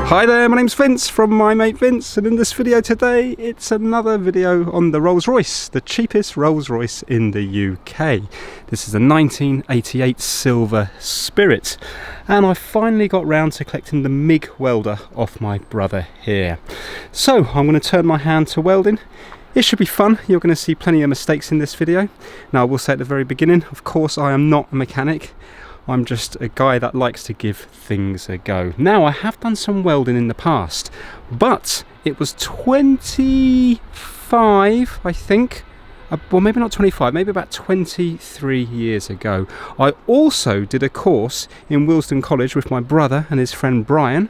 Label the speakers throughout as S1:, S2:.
S1: Hi there, my name's Vince from My Mate Vince, and in this video today it's another video on the Rolls Royce, the cheapest Rolls Royce in the UK. This is a 1988 Silver Spirit, and I finally got round to collecting the MIG welder off my brother here. So I'm going to turn my hand to welding. It should be fun. You're going to see plenty of mistakes in this video. Now I will say at the very beginning, of course I am not a mechanic. I'm just a guy that likes to give things a go. Now, I have done some welding in the past, but it was 25, I think. Well, maybe not 25, maybe about 23 years ago. I also did a course in Willesden College with my brother and his friend Brian,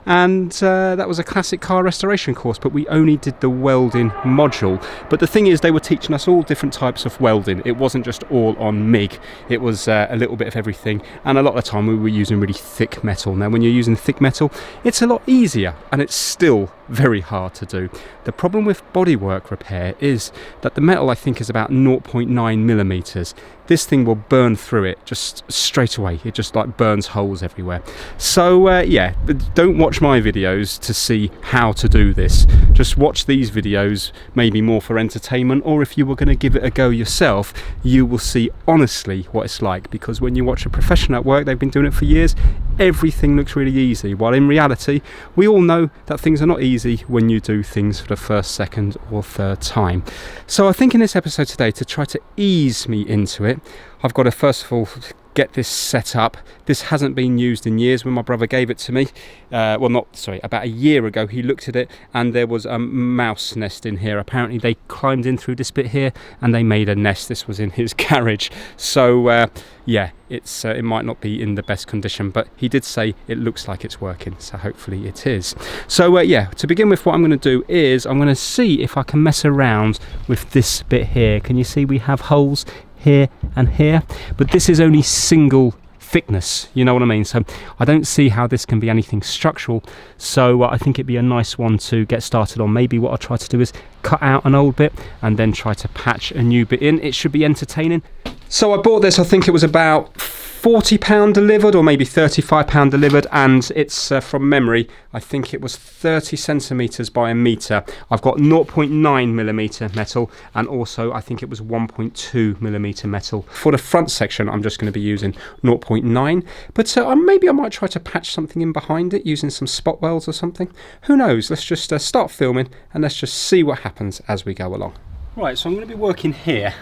S1: and that was a classic car restoration course, but we only did the welding module. But the thing is, they were teaching us all different types of welding. It wasn't just all on MIG, it was a little bit of everything, and a lot of the time we were using really thick metal. Now when you're using thick metal, it's a lot easier, and it's still very hard to do. The problem with bodywork repair is that the metal, I think, is about 0.9 millimeters. This thing will burn through it just straight away. It just like burns holes everywhere. So yeah, don't watch my videos to see how to do this. Just watch these videos, maybe more for entertainment, or if you were going to give it a go yourself, you will see honestly what it's like. Because when you watch a professional at work, they've been doing it for years, everything looks really easy. While in reality, we all know that things are not easy when you do things for the first, second or third time. So I think in this episode today, to try to ease me into it, I've got to first of all get this set up. This hasn't been used in years. When my brother gave it to me, about a year ago, he looked at it and there was a mouse nest in here. Apparently they climbed in through this bit here and they made a nest. This was in his garage. So yeah, it might not be in the best condition, but he did say it looks like it's working, so hopefully it is. So yeah, to begin with, what I'm going to do is I'm going to see if I can mess around with this bit here. Can you see we have holes here and here, but this is only single thickness, you know what I mean? So I don't see how this can be anything structural, so I think it'd be a nice one to get started on. Maybe what I'll try to do is cut out an old bit and then try to patch a new bit in. It should be entertaining. So I bought this, I think it was about £40 delivered, or maybe £35 delivered, and it's from memory, I think it was 30 centimeters by a meter. I've got 0.9 millimeter metal, and also I think it was 1.2 millimeter metal. For the front section, I'm just going to be using 0.9, but maybe I might try to patch something in behind it using some spot welds or something. Who knows? Let's just start filming and let's just see what happens as we go along. Right, so I'm going to be working here.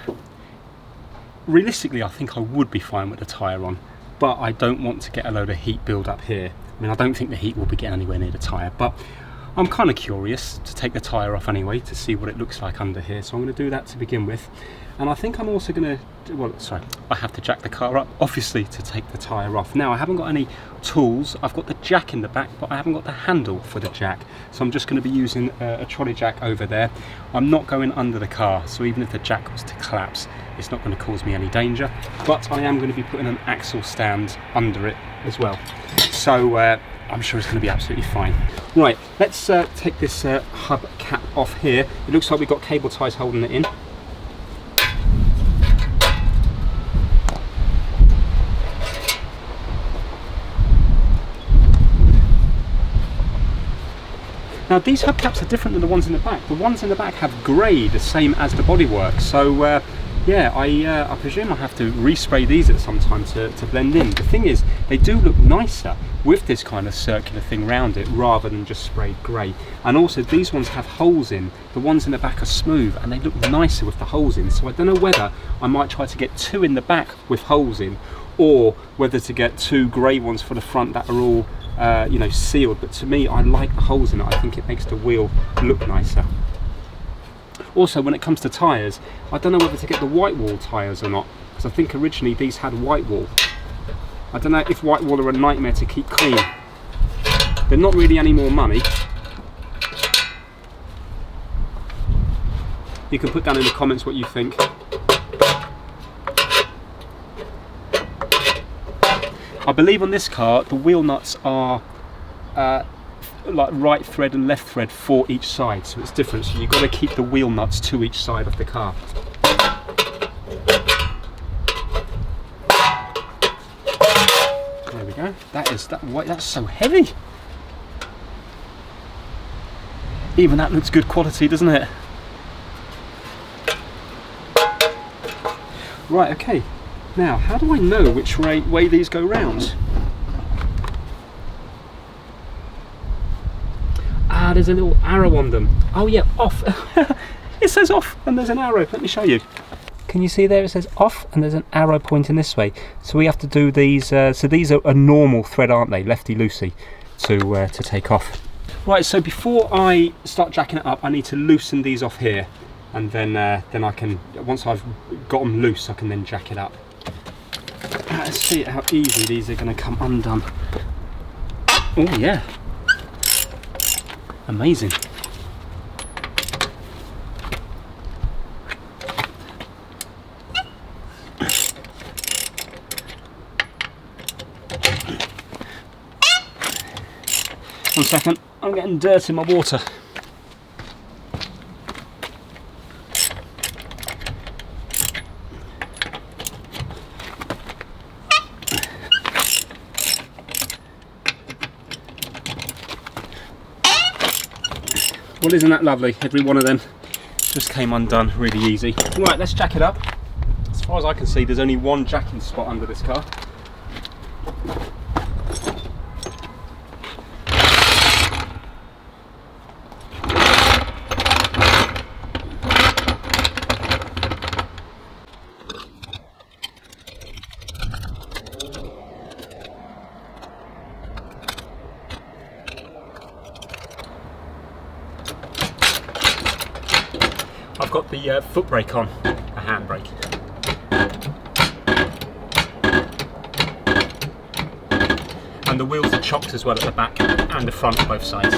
S1: Realistically, I think I would be fine with the tyre on, but I don't want to get a load of heat build up here. I mean, I don't think the heat will be getting anywhere near the tyre, but I'm kind of curious to take the tyre off anyway to see what it looks like under here. So I'm going to do that to begin with. And I think I'm also going to, I have to jack the car up, obviously, to take the tyre off. Now, I haven't got any tools. I've got the jack in the back, but I haven't got the handle for the jack. So I'm just going to be using a trolley jack over there. I'm not going under the car, so even if the jack was to collapse, it's not going to cause me any danger. But I am going to be putting an axle stand under it as well. So I'm sure it's going to be absolutely fine. Right, let's take this hub cap off here. It looks like we've got cable ties holding it in. Now these hubcaps are different than the ones in the back. The ones in the back have grey, the same as the bodywork. So yeah, I presume I have to respray these at some time to blend in. The thing is, they do look nicer with this kind of circular thing round it rather than just sprayed grey. And also these ones have holes in. The ones in the back are smooth and they look nicer with the holes in. So I don't know whether I might try to get two in the back with holes in, or whether to get two grey ones for the front that are all you know, sealed. But to me, I like the holes in it. I think it makes the wheel look nicer. Also, when it comes to tyres, I don't know whether to get the white wall tyres or not, because I think originally these had white wall. I don't know if white wall are a nightmare to keep clean. They're not really any more money. You can put down in the comments what you think. I believe on this car the wheel nuts are like right thread and left thread for each side, so it's different. So you've got to keep the wheel nuts to each side of the car. That's so heavy. Even that looks good quality, doesn't it? Right, okay. Now, how do I know which way these go round? Ah, there's a little arrow on them. Oh yeah, off. It says off and there's an arrow. Let me show you. Can you see there it says off and there's an arrow pointing this way? So we have to do these, so these are a normal thread, aren't they? Lefty-loosey to take off. Right, so before I start jacking it up, I need to loosen these off here. And then I can, once I've got them loose, I can then jack it up. Let's see how easy these are going to come undone. Oh yeah. Amazing. One second, I'm getting dirt in my water. Well, isn't that lovely? Every one of them just came undone really easy. Right, let's jack it up. As far as I can see, there's only one jacking spot under this car. I've got the foot brake on, a hand brake. And the wheels are chopped as well at the back and the front both sides.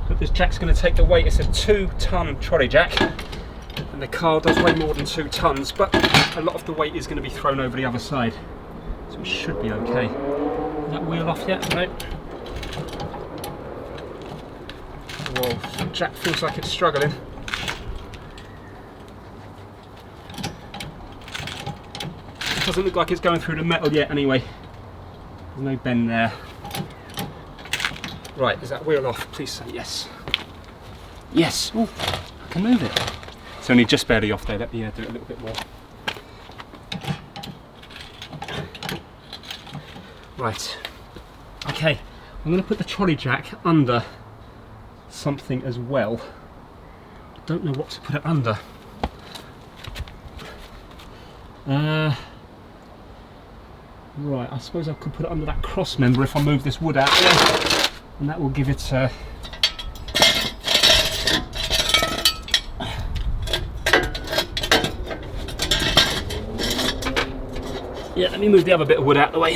S1: But this jack's going to take the weight. It's a 2-ton trolley jack. The car does weigh more than 2 tons, but a lot of the weight is going to be thrown over the other side, so it should be okay. Is that wheel off yet? No. Whoa, jack feels like it's struggling. It doesn't look like it's going through the metal yet anyway. There's no bend there. Right, is that wheel off? Please say yes. Yes! Oh, I can move it. It's only just barely off there. Let me do it a little bit more. Right. Okay. I'm going to put the trolley jack under something as well. I don't know what to put it under. Right. I suppose I could put it under that cross member if I move this wood out there, and that will give it. Yeah, let me move the other bit of wood out of the way.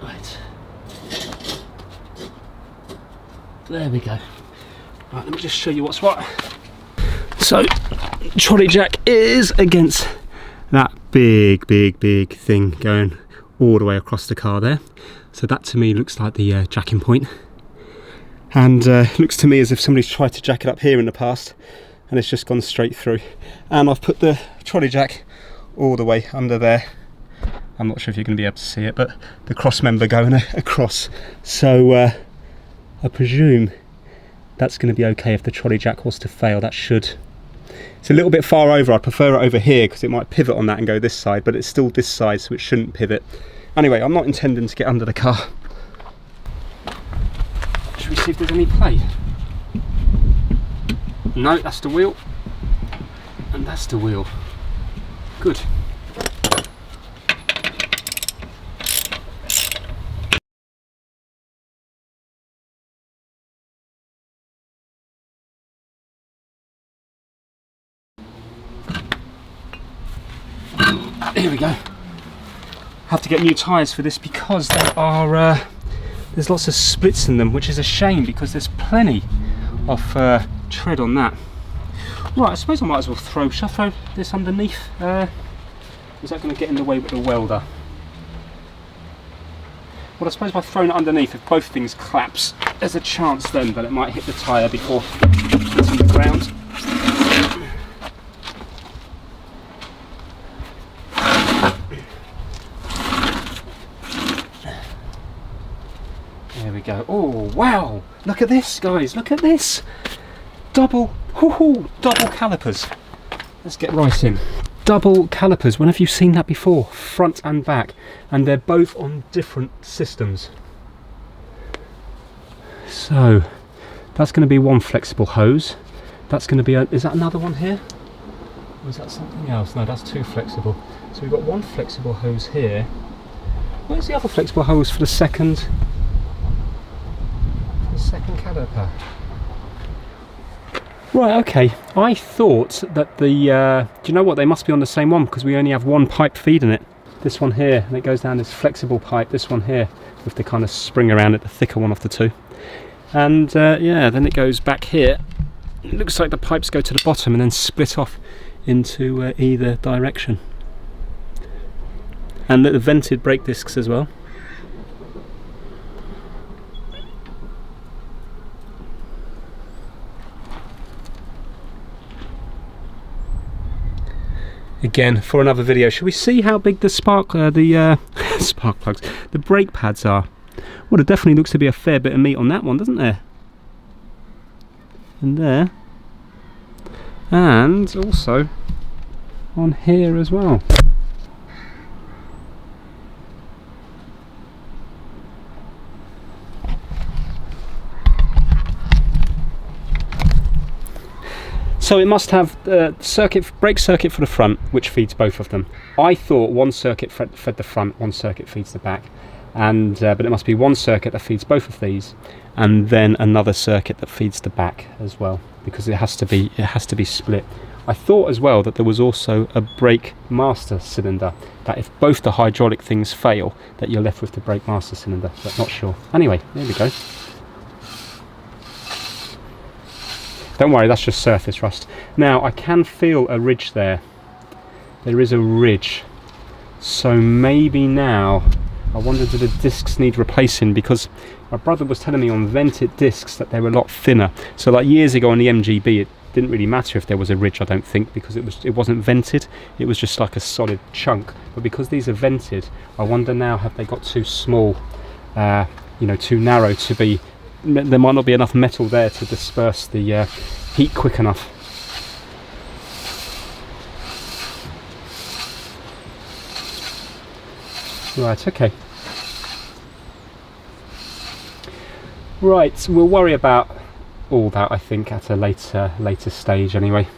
S1: Right. There we go. Right, let me just show you what's what. So, trolley jack is against that big thing going all the way across the car there. So that to me looks like the jacking point, and looks to me as if somebody's tried to jack it up here in the past and it's just gone straight through. And I've put the trolley jack all the way under there. I'm not sure if you're going to be able to see it, but the cross member going across. So I presume that's going to be okay if the trolley jack was to fail. That should. It's a little bit far over. I'd prefer it over here because it might pivot on that and go this side, but it's still this side, so it shouldn't pivot. Anyway, I'm not intending to get under the car. Should we see if there's any play? No, that's the wheel. And that's the wheel. Good. Here we go. Have to get new tyres for this because they are there's lots of splits in them, which is a shame because there's plenty of tread on that. Right, I suppose I might as well shall I throw this underneath? Is that going to get in the way with the welder? Well, I suppose by throwing it underneath, if both things collapse, there's a chance then that it might hit the tyre before hitting the ground. There we go. Oh wow! Look at this, guys! Look at this! Double calipers. Let's get right in. Double calipers. When have you seen that before? Front and back, and they're both on different systems. So that's going to be one flexible hose. That's going to be is that another one here? Or is that something else? No, that's two flexible. So we've got one flexible hose here. Where's the other flexible hose for the second caliper? Right, okay. I thought that the, do you know what, they must be on the same one because we only have one pipe feeding it. This one here, and it goes down this flexible pipe, this one here, with the kind of spring around it, the thicker one of the two. And yeah, then it goes back here. It looks like the pipes go to the bottom and then split off into either direction. And the vented brake discs as well. Again, for another video, shall we see how big the spark plugs, the brake pads are? Well, there definitely looks to be a fair bit of meat on that one, doesn't there? And there. And also on here as well. So it must have the brake circuit for the front, which feeds both of them. I thought one circuit fed the front, one circuit feeds the back, and but it must be one circuit that feeds both of these, and then another circuit that feeds the back as well, because it has to be split. I thought as well that there was also a brake master cylinder, that if both the hydraulic things fail, that you're left with the brake master cylinder, but not sure. Anyway, there we go. Don't worry, that's just surface rust. Now, I can feel a ridge there. There is a ridge. So maybe now, I wonder, do the discs need replacing? Because my brother was telling me on vented discs that they were a lot thinner. So like years ago on the MGB, it didn't really matter if there was a ridge, I don't think, because it wasn't vented. It was just like a solid chunk. But because these are vented, I wonder now, have they got too small, you know, too narrow to be... There might not be enough metal there to disperse the heat quick enough. Right, okay. Right, we'll worry about all that, I think, at a later stage anyway.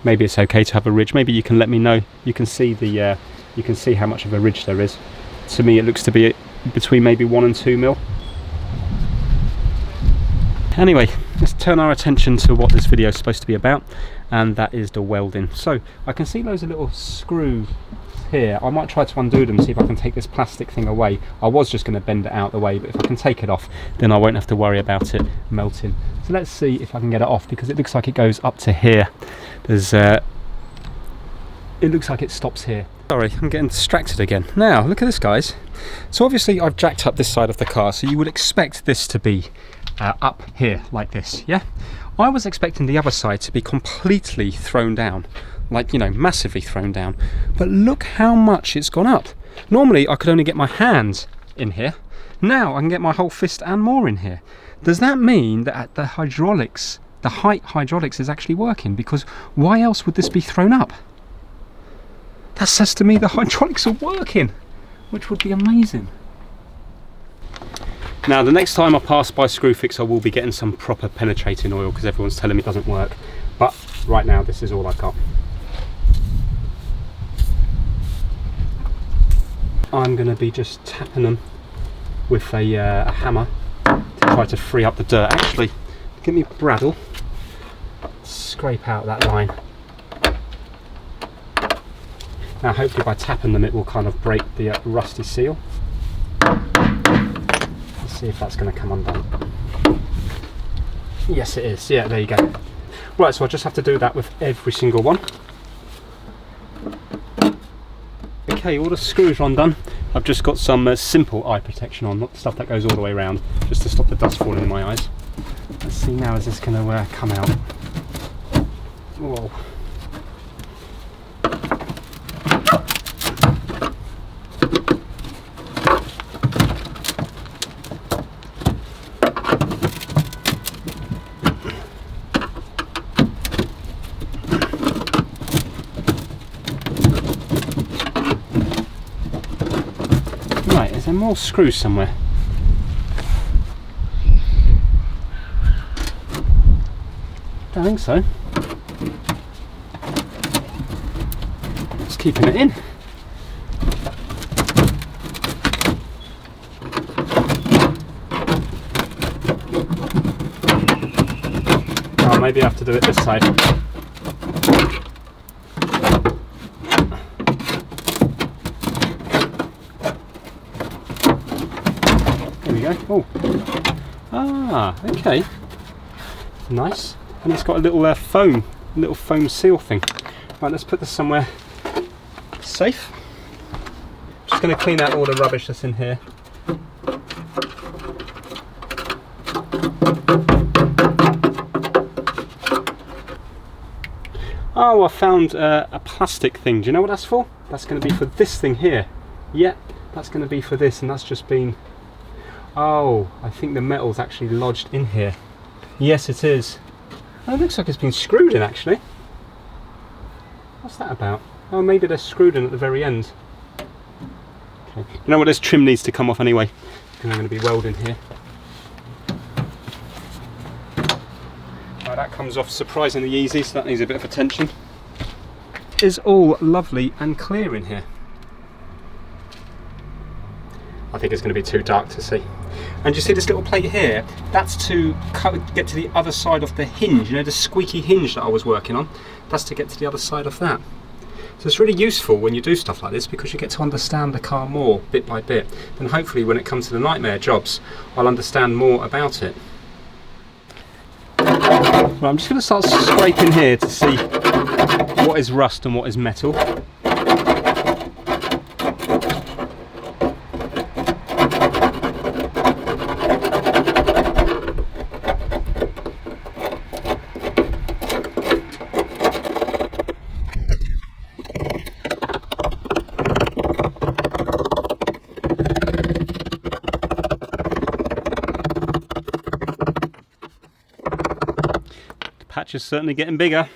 S1: Maybe it's okay to have a ridge. Maybe you can let me know. You can see the you can see how much of a ridge there is. To me it looks to be between maybe 1 and 2 mil. Anyway, let's turn our attention to what this video is supposed to be about, and that is the welding. So I can see those little screws here. I might try to undo them, see if I can take this plastic thing away. I was just going to bend it out the way, but if I can take it off, then I won't have to worry about it melting. So let's see if I can get it off, because it looks like it goes up to here. There's it looks like it stops here. Sorry, I'm getting distracted again. Now look at this, guys. So obviously I've jacked up this side of the car, so you would expect this to be up here like this, yeah? I was expecting the other side to be completely thrown down, like, you know, massively thrown down, but look how much it's gone up. Normally I could only get my hands in here. Now I can get my whole fist and more in here. Does that mean that the hydraulics, the height hydraulics is actually working? Because why else would this be thrown up? That says to me the hydraulics are working, which would be amazing. Now, the next time I pass by Screwfix, I will be getting some proper penetrating oil, because everyone's telling me it doesn't work. But right now, this is all I've got. I'm going to be just tapping them with a hammer to try to free up the dirt. Actually, give me Bradle, scrape out that line. Now, hopefully by tapping them, it will kind of break the rusty seal. see if that's going to come undone. Yes it is, yeah, there you go. Right, so I just have to do that with every single one. Okay, all the screws are undone. I've just got some simple eye protection on, not the stuff that goes all the way around, just to stop the dust falling in my eyes. Let's see now, is this going to come out? Whoa. Right, is there more screws somewhere? Don't think so. Just keeping it in. Oh, maybe I have to do it this side. There we go. Oh. Ah, okay. Nice. And it's got a little foam seal thing. Right, let's put this somewhere safe. Just going to clean out all the rubbish that's in here. Oh, I found a plastic thing. Do you know what that's for? That's going to be for this thing here. Yeah, that's going to be for this, and that's just been... Oh, I think the metal's actually lodged in here. Yes, it is. Oh, it looks like it's been screwed in, actually. What's that about? Oh, maybe they're screwed in at the very end. Okay. You know what, this trim needs to come off anyway, because I'm going to be welding here. Right, that comes off surprisingly easy, so that needs a bit of attention. It's all lovely and clear in here. I think it's going to be too dark to see. And you see this little plate here? That's to get to the other side of the hinge, you know, the squeaky hinge that I was working on. That's to get to the other side of that. So it's really useful when you do stuff like this, because you get to understand the car more bit by bit. And hopefully when it comes to the nightmare jobs, I'll understand more about it. Right, I'm just going to start scraping here to see what is rust and what is metal. Patch is certainly getting bigger.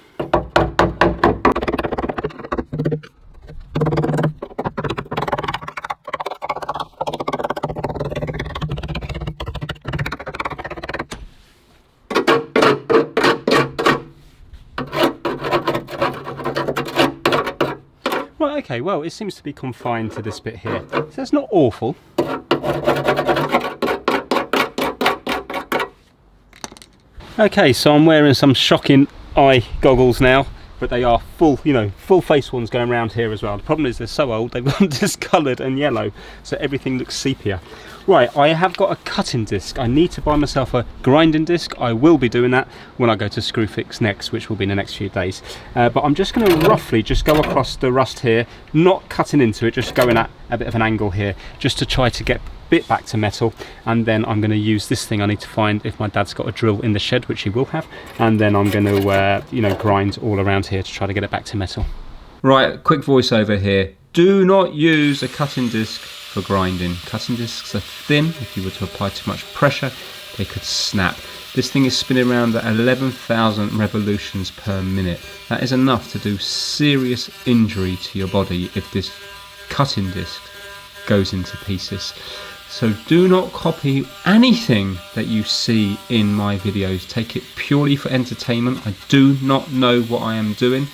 S1: Right, okay, well, it seems to be confined to this bit here, so that's not awful. Okay, so I'm wearing some shocking eye goggles now, but they are full, you know, full face ones going around here as well. The problem is they're so old, they've gone discoloured and yellow, so everything looks sepia. Right, I have got a cutting disc. I need to buy myself a grinding disc. I will be doing that when I go to Screwfix next, which will be in the next few days. But I'm just going to roughly just go across the rust here, not cutting into it, just going at a bit of an angle here, just to try to get bit back to metal. And then I'm going to use this thing. I need to find if my dad's got a drill in the shed, which he will have, and then I'm going to you know, grind all around here to try to get it back to metal. Right, quick voiceover here. Do not use a cutting disc for grinding. Cutting discs are thin. If you were to apply too much pressure, they could snap. This thing is spinning around at 11,000 revolutions per minute. That is enough to do serious injury to your body if this cutting disc goes into pieces. So do not copy anything that you see in my videos. Take it purely for entertainment. I do not know what I am doing.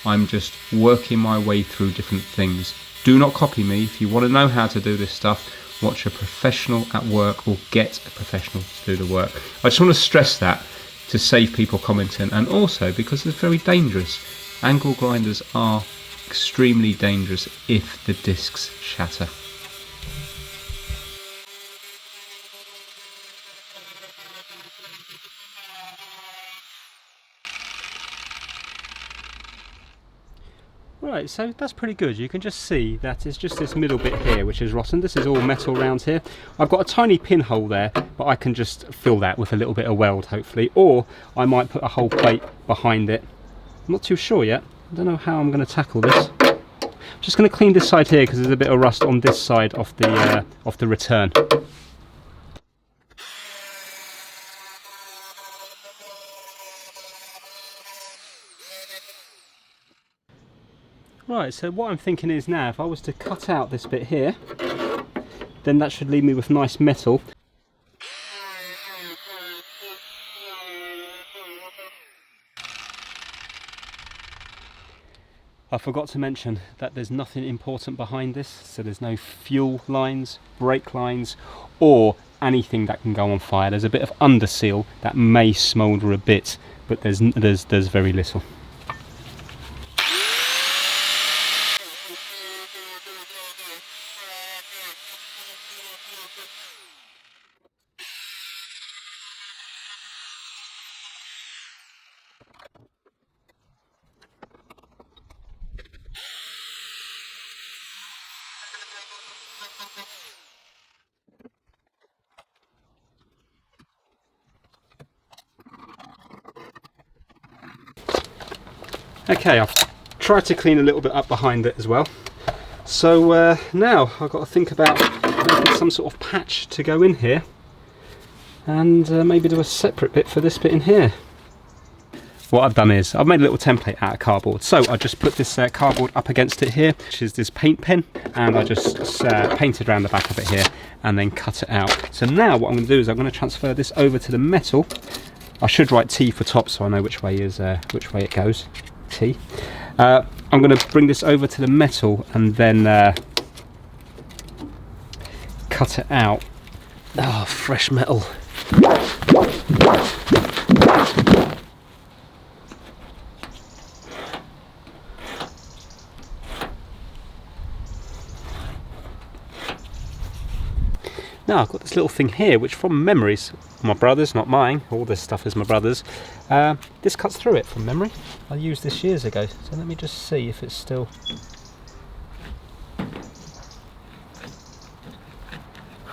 S1: I'm just working my way through different things. Do not copy me. If you want to know how to do this stuff, watch a professional at work or get a professional to do the work. I just want to stress that to save people commenting, and also because it's very dangerous. Angle grinders are extremely dangerous if the discs shatter. Right, so that's pretty good. You can just see that it's just this middle bit here which is rotten. This is all metal around here. I've got a tiny pinhole there, but I can just fill that with a little bit of weld, hopefully. Or I might put a whole plate behind it. I'm not too sure yet. I don't know how I'm going to tackle this. I'm just going to clean this side here because there's a bit of rust on this side of the return. Right, so what I'm thinking is now, if I was to cut out this bit here, then that should leave me with nice metal. I forgot to mention that there's nothing important behind this, so there's no fuel lines, brake lines, or anything that can go on fire. There's a bit of under seal that may smoulder a bit, but there's very little. Okay, I've tried to clean a little bit up behind it as well. So now I've got to think about making some sort of patch to go in here, and maybe do a separate bit for this bit in here. What I've done is I've made a little template out of cardboard. So I just put this cardboard up against it here, which is this paint pen, and I just painted around the back of it here and then cut it out. So now what I'm going to do is I'm going to transfer this over to the metal. I should write T for top so I know which way it goes. T. I'm going to bring this over to the metal and then cut it out. Oh, fresh metal. Now I've got this little thing here which from memories, my brother's, not mine, all this stuff is my brother's. This cuts through it from memory. I used this years ago, so let me just see if it's still...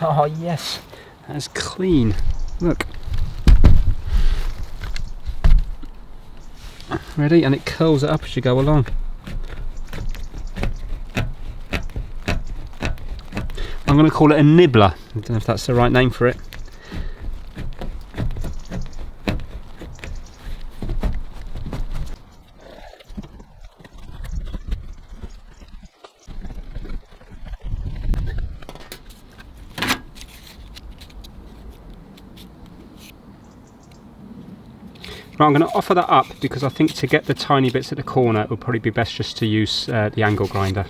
S1: Oh yes, that's clean, look. Ready? And it curls it up as you go along. I'm going to call it a nibbler. I don't know if that's the right name for it. Right, I'm going to offer that up because I think to get the tiny bits at the corner it would probably be best just to use the angle grinder.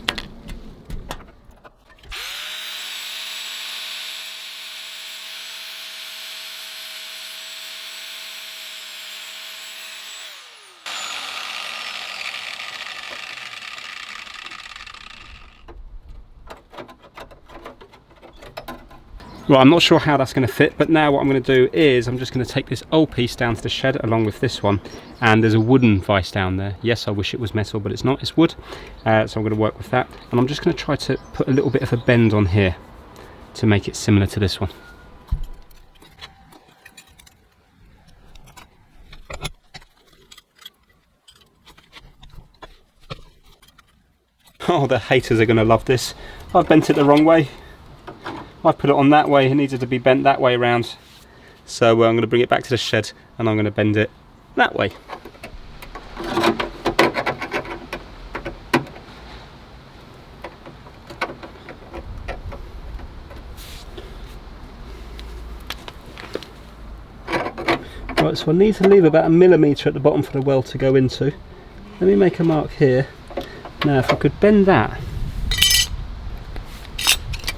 S1: Right, I'm not sure how that's going to fit, but now what I'm going to do is I'm just going to take this old piece down to the shed along with this one, and there's a wooden vise down there. Yes, I wish it was metal, but it's not, it's wood. So I'm going to work with that, and I'm just going to try to put a little bit of a bend on here to make it similar to this one. Oh, the haters are going to love this. I've bent it the wrong way. I put it on that way, it needed to be bent that way around. So I'm going to bring it back to the shed and I'm going to bend it that way. Right, so I need to leave about 1 millimetre at the bottom for the weld to go into. Let me make a mark here. Now if I could bend that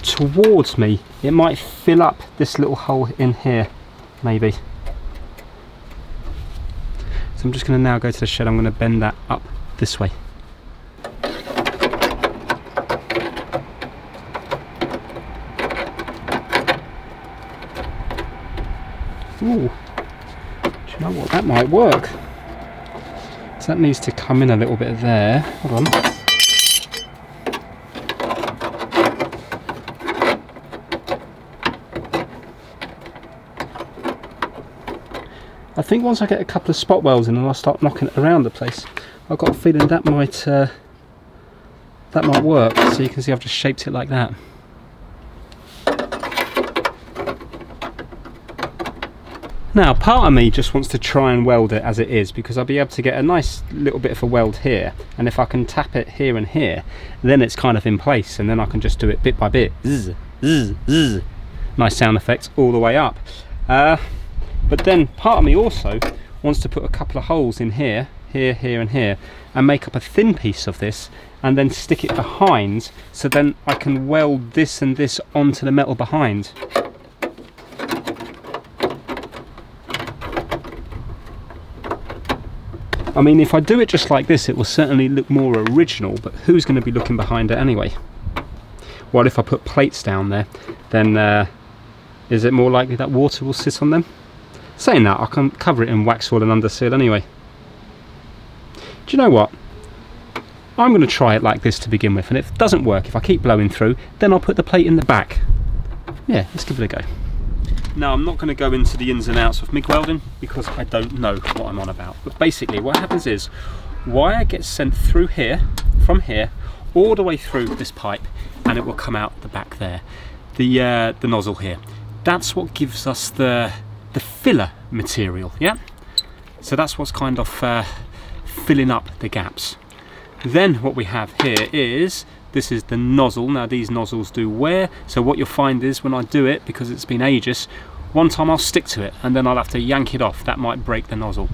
S1: towards me, it might fill up this little hole in here, maybe. So I'm just going to now go to the shed, I'm going to bend that up this way. Ooh, do you know what, that might work. So that needs to come in a little bit there, hold on. I think once I get a couple of spot welds in and I'll start knocking it around the place, I've got a feeling that might work. So you can see I've just shaped it like that. Now, part of me just wants to try and weld it as it is, because I'll be able to get a nice little bit of a weld here, and if I can tap it here and here, then it's kind of in place, and then I can just do it bit by bit. Zzz, zzz, zzz. Nice sound effects all the way up. But then part of me also wants to put a couple of holes in here, here, here and here, and make up a thin piece of this, and then stick it behind, so then I can weld this and this onto the metal behind. I mean, if I do it just like this, it will certainly look more original, but who's going to be looking behind it anyway? Well, if I put plates down there, then is it more likely that water will sit on them? Saying that, I can cover it in waxwool and underseal anyway. Do you know what? I'm going to try it like this to begin with, and if it doesn't work, if I keep blowing through, then I'll put the plate in the back. Yeah, let's give it a go. Now, I'm not going to go into the ins and outs of MIG welding because I don't know what I'm on about. But basically what happens is, wire gets sent through here, from here, all the way through this pipe, and it will come out the back there. The nozzle here. That's what gives us the filler material, yeah? So that's what's kind of filling up the gaps. Then what we have here is, this is the nozzle. Now these nozzles do wear, so what you'll find is when I do it, because it's been ages, one time I'll stick to it and then I'll have to yank it off. That might break the nozzle.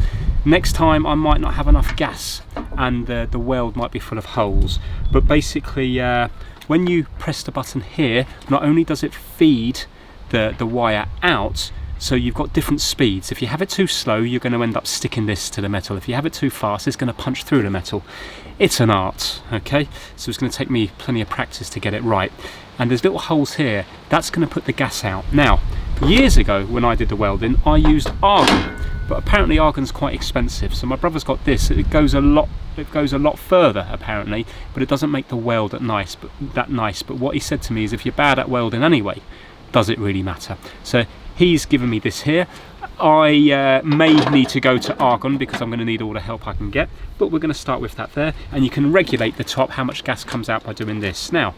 S1: Next time I might not have enough gas and the weld might be full of holes. But basically when you press the button here, not only does it feed the wire out, so you've got different speeds. If you have it too slow, you're going to end up sticking this to the metal. If you have it too fast, it's going to punch through the metal. It's an art, okay? So it's going to take me plenty of practice to get it right. And there's little holes here. That's going to put the gas out. Now, years ago when I did the welding, I used argon, but apparently argon's quite expensive. So my brother's got this. It goes a lot further apparently, but it doesn't make the weld that nice. But what he said to me is, if you're bad at welding anyway, does it really matter? So he's given me this here. I may need to go to argon because I'm going to need all the help I can get, but we're going to start with that there, and you can regulate the top, how much gas comes out by doing this. Now,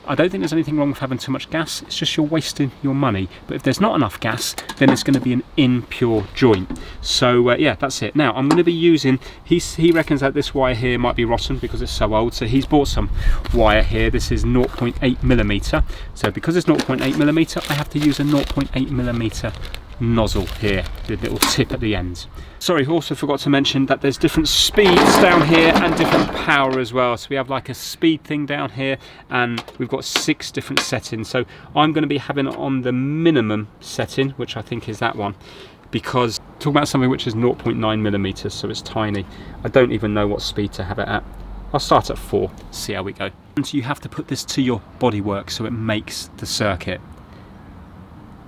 S1: I don't think there's anything wrong with having too much gas, it's just you're wasting your money. But if there's not enough gas, then it's going to be an impure joint. So yeah, that's it. Now I'm going to be using, he reckons that this wire here might be rotten because it's so old, so he's bought some wire here. This is 0.8mm. So because it's 0.8mm, I have to use a 0.8mm nozzle here, the little tip at the end. Sorry, also forgot to mention that there's different speeds down here and different power as well. So we have like a speed thing down here, and we've got 6 different settings. So I'm going to be having it on the minimum setting, which I think is that one, because talking about something which is 0.9mm, so it's tiny. I don't even know what speed to have it at. I'll start at 4, see how we go. And you have to put this to your bodywork so it makes the circuit.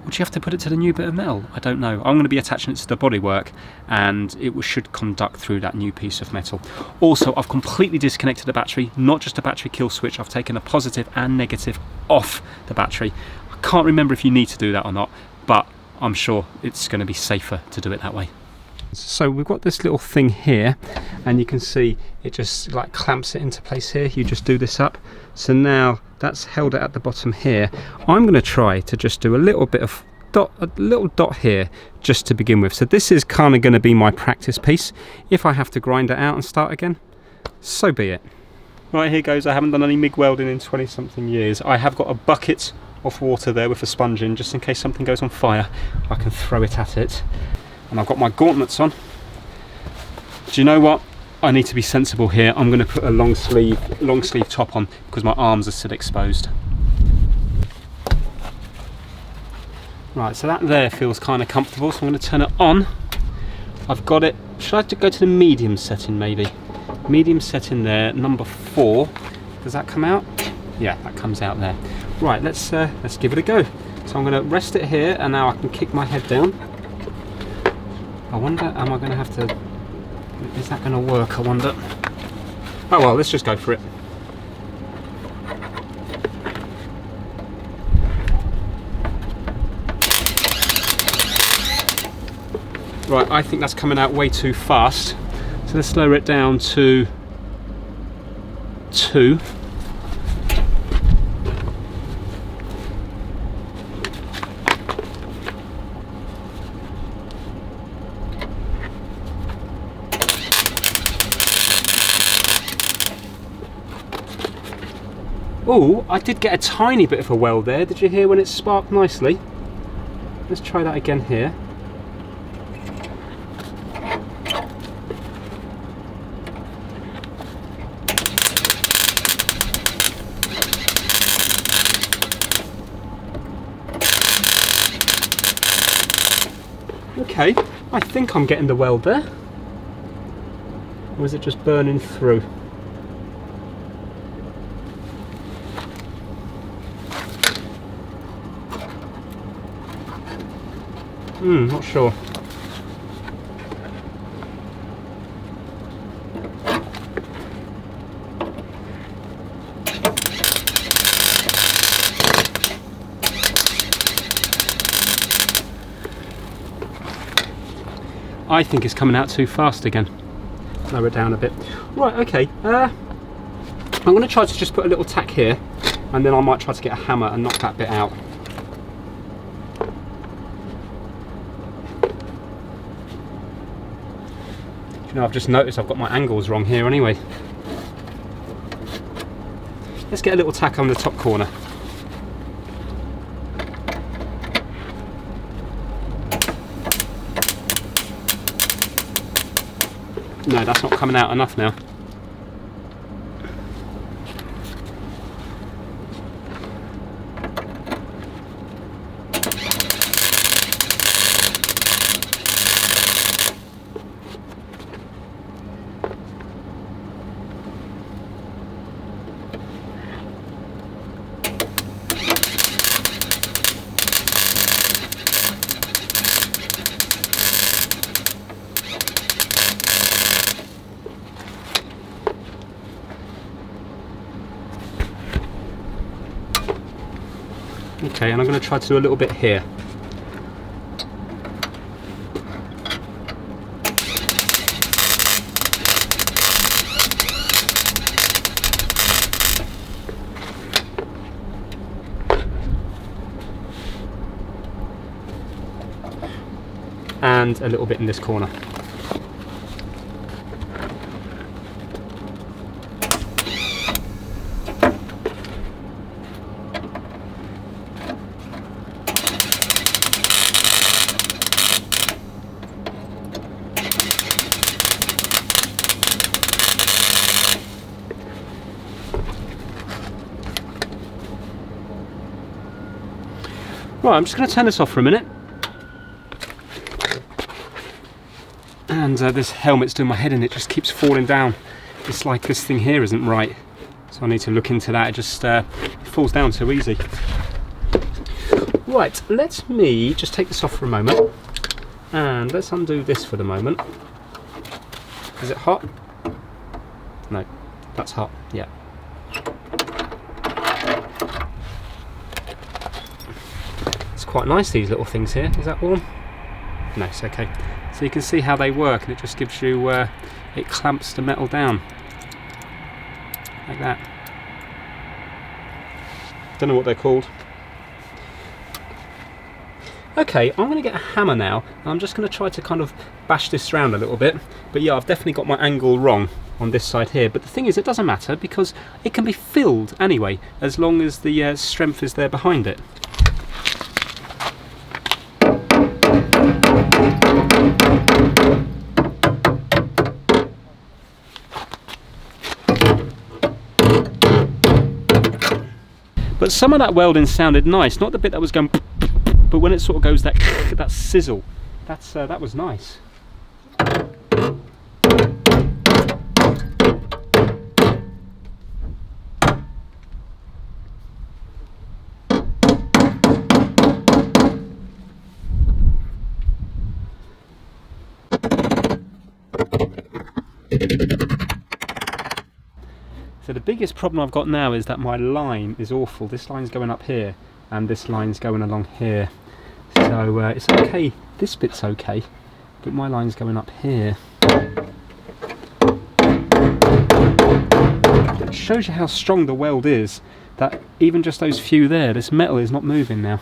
S1: Would you have to put it to the new bit of metal? I don't know. I'm going to be attaching it to the bodywork, and it should conduct through that new piece of metal. Also, I've completely disconnected the battery, not just a battery kill switch. I've taken a positive and negative off the battery. I can't remember if you need to do that or not, but I'm sure it's going to be safer to do it that way. So we've got this little thing here, and you can see it just like clamps it into place here. You just do this up. So now that's held it at the bottom here. I'm going to try to just do a little bit of a little dot here just to begin with. So this is kind of going to be my practice piece. If I have to grind it out and start again, so be it. Right, here goes. I haven't done any MIG welding in 20 something years. I have got a bucket of water there with a sponge in, just in case something goes on fire, I can throw it at it. And I've got my gauntlets on. Do you know what? I need to be sensible here. I'm going to put a long sleeve top on because my arms are still exposed. Right, so that there feels kind of comfortable, so I'm going to turn it on. I've got it. Should I go to the medium setting maybe? Medium setting there, number 4. Does that come out? Yeah, that comes out there. Right, let's give it a go. So I'm going to rest it here, and now I can kick my head down. I wonder, am I going to have to, is that going to work, I wonder? Oh well, let's just go for it. Right, I think that's coming out way too fast. So let's slow it down to 2. Oh, I did get a tiny bit of a weld there. Did you hear when it sparked nicely? Let's try that again here. Okay, I think I'm getting the weld there. Or is it just burning through? Not sure. I think it's coming out too fast again. Lower it down a bit. Right, okay. I'm going to try to just put a little tack here, and then I might try to get a hammer and knock that bit out. You know, I've just noticed I've got my angles wrong here anyway. Let's get a little tack on the top corner. No, that's not coming out enough now. Okay, and I'm going to try to do a little bit here. And a little bit in this corner. Right, I'm just going to turn this off for a minute. And this helmet's doing my head in, it just keeps falling down. It's like this thing here isn't right. So I need to look into that, it just falls down so easy. Right, let me just take this off for a moment. And let's undo this for the moment. Is it hot? No, that's hot, yeah. Quite nice, these little things here. Is that warm? No, it's okay. So you can see how they work, and it just gives you, it clamps the metal down like that. Don't know what they're called. Okay, I'm going to get a hammer now, and I'm just going to try to kind of bash this around a little bit. But yeah, I've definitely got my angle wrong on this side here. But the thing is, it doesn't matter because it can be filled anyway, as long as the strength is there behind it. But some of that welding sounded nice, not the bit that was going, but when it sort of goes that sizzle, that was nice. So the biggest problem I've got now is that my line is awful. This line's going up here and this line's going along here. So it's okay, this bit's okay, but my line's going up here. It shows you how strong the weld is, that even just those few there, this metal is not moving now.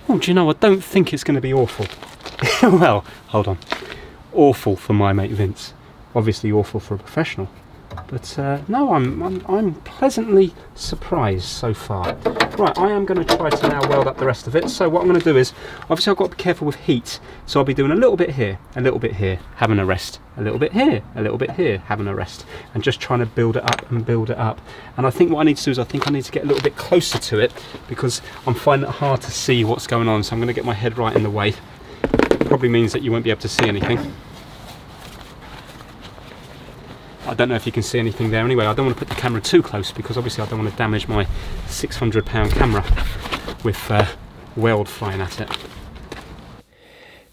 S1: Oh, do you know, I don't think it's going to be awful. Well, hold on. Awful for my mate Vince. Obviously awful for a professional. But no, I'm pleasantly surprised so far. Right, I am going to try to now weld up the rest of it. So what I'm going to do is, obviously I've got to be careful with heat. So I'll be doing a little bit here, a little bit here, having a rest. A little bit here, a little bit here, having a rest. And just trying to build it up and build it up. And I think what I need to do is I think I need to get a little bit closer to it, because I'm finding it hard to see what's going on. So I'm going to get my head right in the way. Probably means that you won't be able to see anything. I don't know if you can see anything there. Anyway, I don't want to put the camera too close, because obviously I don't want to damage my £600 camera with weld flying at it.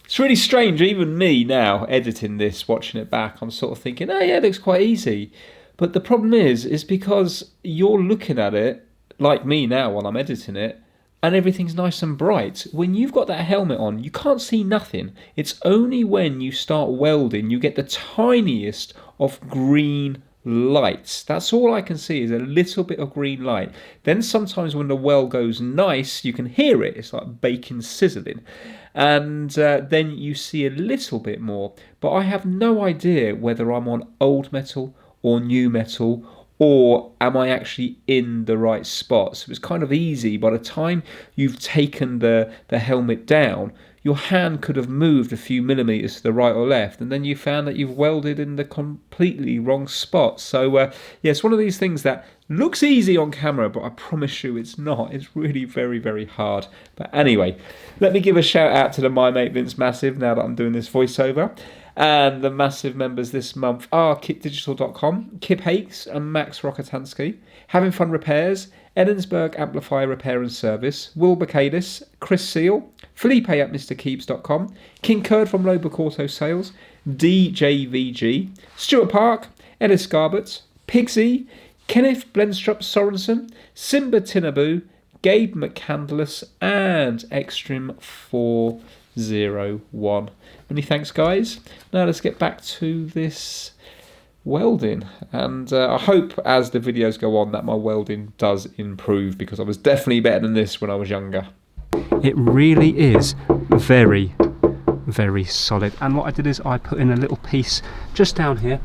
S2: It's really strange, even me now editing this, watching it back, I'm sort of thinking, oh yeah, it looks quite easy. But the problem is because you're looking at it, like me now while I'm editing it, and everything's nice and bright. When you've got that helmet on, you can't see nothing. It's only when you start welding you get the tiniest of green lights. That's all I can see, is a little bit of green light. Then sometimes when the weld goes nice, you can hear it. It's like bacon sizzling. And then you see a little bit more. But I have no idea whether I'm on old metal or new metal, or am I actually in the right spot? So it's kind of easy. By the time you've taken the helmet down, your hand could have moved a few millimeters to the right or left, and then you found that you've welded in the completely wrong spot. So yeah, it's one of these things that looks easy on camera, but I promise you it's not. It's really very, very hard. But anyway, let me give a shout out to the My Mate Vince Massive now that I'm doing this voiceover. And the massive members this month are kitdigital.com, Kip Hakes and Max Rokotansky, Having Fun Repairs, Edensburg Amplifier Repair and Service, Will Bacadis, Chris Seal, Felipe at MrKeeps.com, King Kurd from Lowbrook Auto Sales, DJVG, Stuart Park, Ellis Garbett, Pigsy, Kenneth Blenstrup Sorensen, Simba Tinaboo, Gabe McCandless, and Extreme 401. Many thanks, guys. Now let's get back to this welding, and I hope as the videos go on that my welding does improve, because I was definitely better than this when I was younger.
S1: It really is very, very solid. And what I did is I put in a little piece just down here,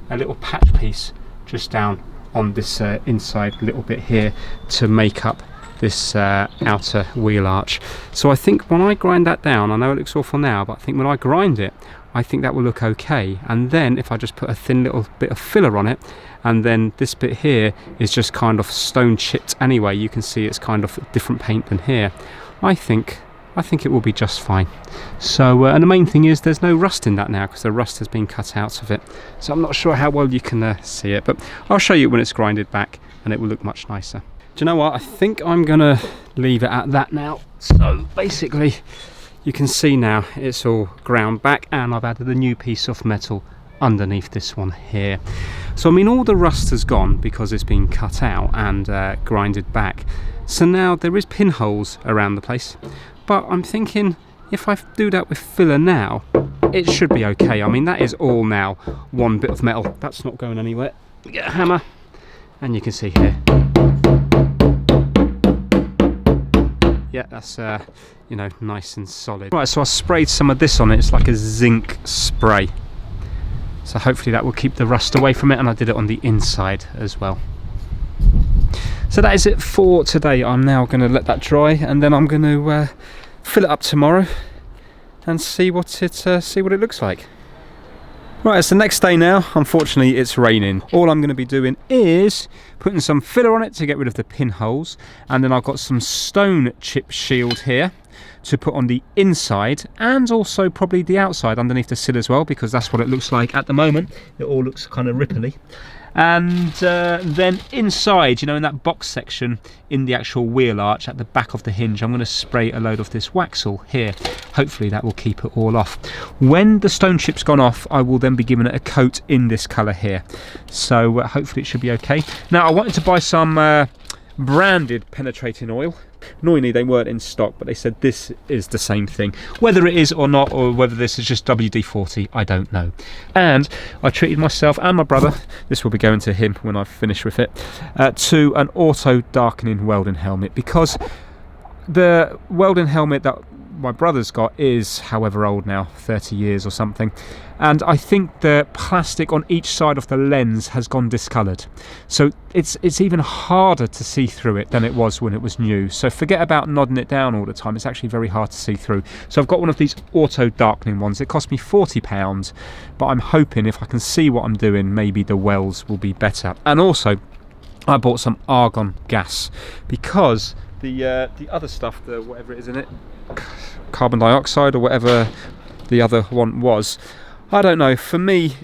S1: a little patch piece just down on this inside little bit here to make up this outer wheel arch. So I think when I grind that down, I know it looks awful now, but I think when I grind it, I think that will look okay. And then if I just put a thin little bit of filler on it, and then this bit here is just kind of stone chipped anyway, you can see it's kind of different paint than here, I think it will be just fine. So and the main thing is there's no rust in that now, because the rust has been cut out of it. So I'm not sure how well you can see it, but I'll show you when it's grinded back and it will look much nicer. Do you know what? I think I'm gonna leave it at that now. So basically you can see now it's all ground back, and I've added a new piece of metal underneath this one here. So I mean, all the rust has gone because it's been cut out and grinded back. So now there is pinholes around the place, but I'm thinking if I do that with filler now, it should be okay. I mean, that is all now one bit of metal. That's not going anywhere. Get a hammer, and you can see here. Yeah, that's you know, nice and solid. Right, so I sprayed some of this on it. It's like a zinc spray. So hopefully that will keep the rust away from it, and I did it on the inside as well. So that is it for today. I'm now going to let that dry, and then I'm going to fill it up tomorrow and see what it looks like. Right, it's the next day now. Unfortunately, it's raining. All I'm going to be doing is putting some filler on it to get rid of the pinholes, and then I've got some stone chip shield here to put on the inside and also probably the outside underneath the sill as well, because that's what it looks like at the moment. It all looks kind of ripply. And then inside, you know, in that box section in the actual wheel arch at the back of the hinge, I'm going to spray a load of this Waxel here. Hopefully that will keep it all off. When the stone chip's gone off, I will then be giving it a coat in this colour here. So hopefully it should be okay. Now I wanted to buy some branded penetrating oil. Annoyingly they weren't in stock, but they said this is the same thing. Whether it is or not, or whether this is just WD-40, I don't know. And I treated myself and my brother, this will be going to him when I finish with it, to an auto darkening welding helmet, because the welding helmet that my brother's got is however old now, 30 years or something, and I think the plastic on each side of the lens has gone discoloured, so it's even harder to see through it than it was when it was new. So forget about nodding it down all the time, it's actually very hard to see through. So I've got one of these auto darkening ones. It cost me £40, but I'm hoping if I can see what I'm doing, maybe the welds will be better. And also I bought some argon gas, because the other stuff, the whatever it is in it, carbon dioxide or whatever the other one was, I don't know, for me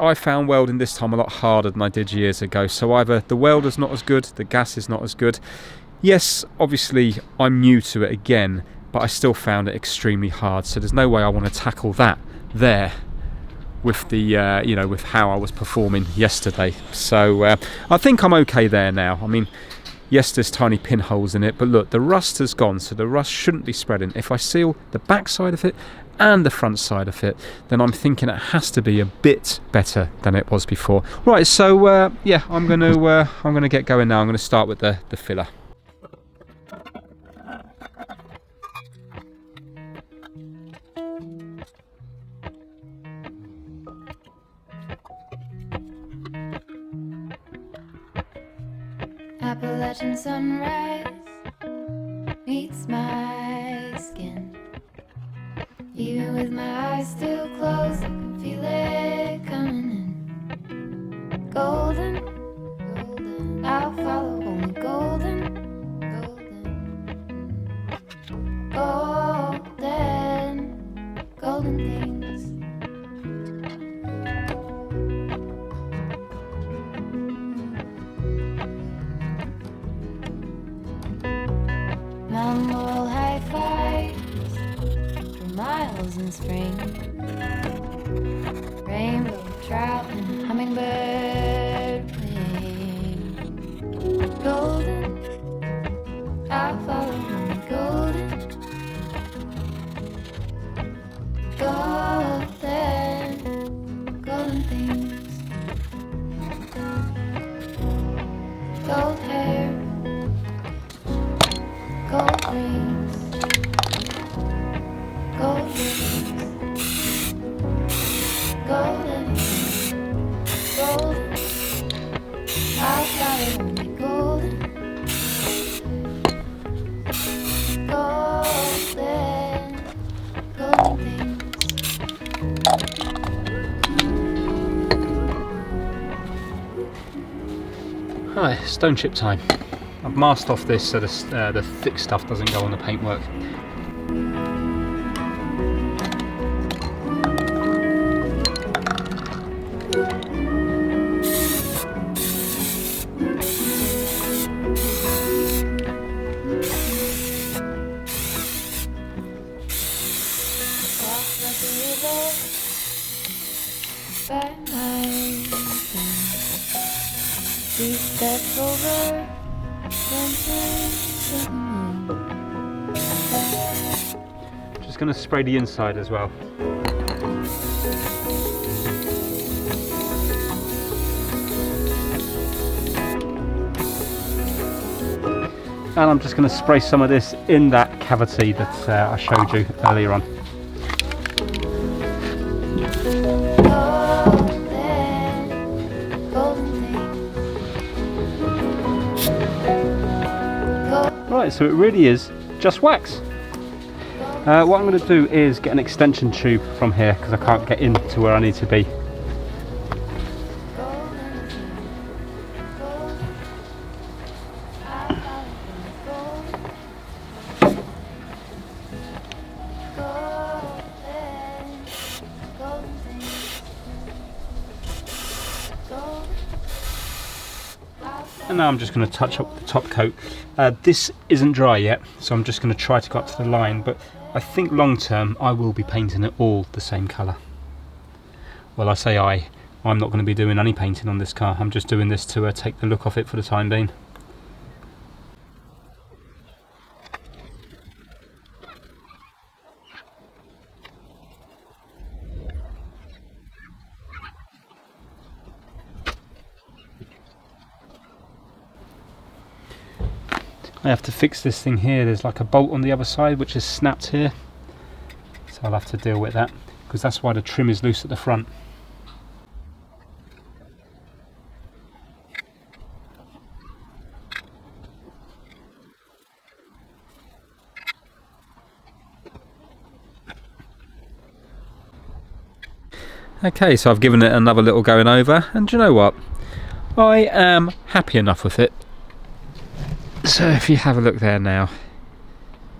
S1: I found welding this time a lot harder than I did years ago. So either the welder's not as good, the gas is not as good. Yes, obviously I'm new to it again, but I still found it extremely hard, so there's no way I want to tackle that there with the you know, with how I was performing yesterday. So I think I'm okay there now. I mean, yes, there's tiny pinholes in it, but look, the rust has gone, so the rust shouldn't be spreading. If I seal the back side of it and the front side of it, then I'm thinking it has to be a bit better than it was before. Right, so yeah, I'm gonna get going now. I'm gonna start with the filler.
S3: Appalachian sunrise meets my skin. Even with my eyes still closed, I can feel it coming in. Golden, golden, I'll follow only golden, golden, golden, golden things. Mountain Laurel high fives for miles in spring. Rainbow trout and hummingbird wing. Golden, I'll follow only golden, golden, golden things. Gold hair, gold rings, gold rings, golden, golden, I'll follow only golden, golden, golden things.
S1: Hi, stone chip time. I've masked off this so the thick stuff doesn't go on the paintwork.
S3: Walk like a river by mountain. We step over
S1: Just going to spray the inside as well. And I'm just going to spray some of this in that cavity that I showed you earlier on. Right, so it really is just wax. What I'm going to do is get an extension tube from here because I can't get into where I need to be. And now I'm just going to touch up the top coat. This isn't dry yet, so I'm just going to try to go up to the line, but I think long term I will be painting it all the same colour. Well, I say I'm not going to be doing any painting on this car. I'm just doing this to take the look off it for the time being. I have to fix this thing here. There's like a bolt on the other side which is snapped here, so I'll have to deal with that, because that's why the trim is loose at the front. Okay, so I've given it another little going over, and do you know what? I am happy enough with it. So if you have a look there now,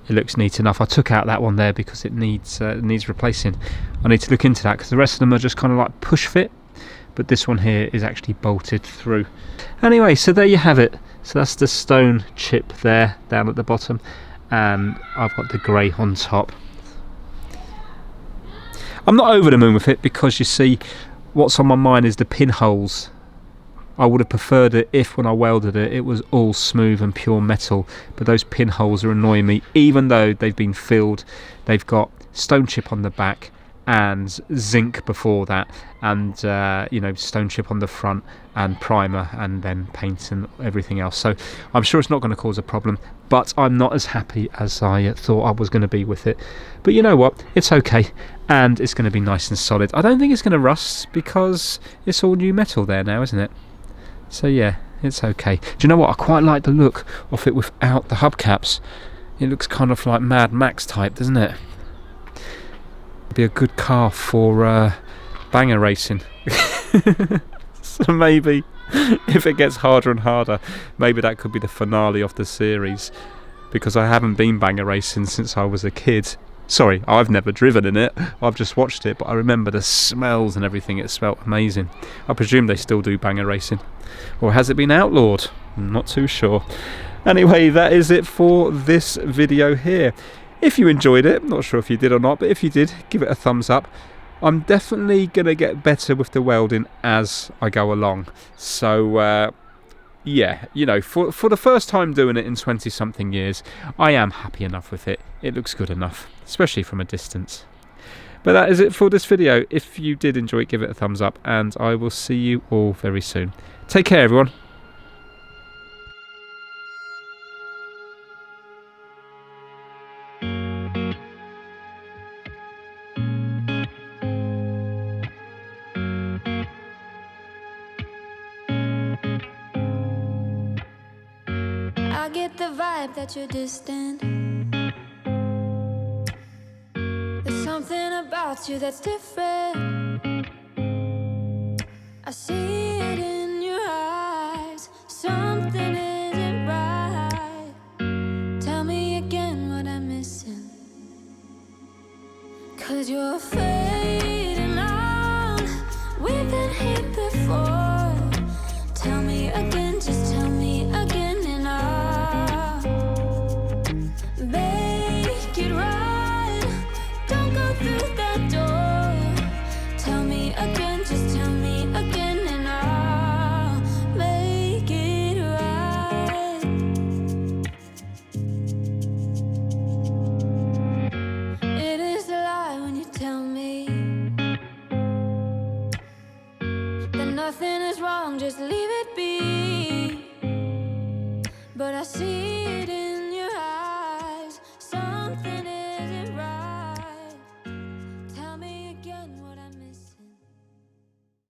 S1: it looks neat enough. I took out that one there because it needs replacing. I need to look into that, because the rest of them are just kind of like push fit, but this one here is actually bolted through. Anyway, so there you have it. So that's the stone chip there down at the bottom, and I've got the grey on top. I'm not over the moon with it, because you see what's on my mind is the pinholes. I would have preferred it if, when I welded it, it was all smooth and pure metal, but those pinholes are annoying me. Even though they've been filled, they've got stone chip on the back and zinc before that, and you know, stone chip on the front and primer, and then paint and everything else. So I'm sure it's not going to cause a problem, but I'm not as happy as I thought I was going to be with it. But you know what, it's okay, and it's going to be nice and solid. I don't think it's going to rust, because it's all new metal there now, isn't it? So yeah, it's okay. Do you know what? I quite like the look of it without the hubcaps. It looks kind of like Mad Max type, doesn't it? It'd be a good car for banger racing. So maybe, if it gets harder and harder, maybe that could be the finale of the series, because I haven't been banger racing since I was a kid. Sorry, I've never driven in it, I've just watched it, but I remember the smells and everything. It smelled amazing. I presume they still do banger racing. Or has it been outlawed? I'm not too sure. Anyway, that is it for this video here. If you enjoyed it, not sure if you did or not, but if you did, give it a thumbs up. I'm definitely going to get better with the welding as I go along. So, yeah, you know, for the first time doing it in 20-something years, I am happy enough with it. It looks good enough, especially from a distance. But that is it for this video. If you did enjoy it, give it a thumbs up, and I will see you all very soon. Take care, everyone.
S3: I get the vibe that you're distant. There's something about you that's different. I see it in your eyes. Something isn't right. Tell me again what I'm missing. 'Cause you're fading out. We've been here before. Tell me again, just tell me again, and I'll make it right. Don't go through that door. Tell me again, just tell me again, and I'll make it right. It is a lie when you tell me that nothing is wrong, just leave it be. But I see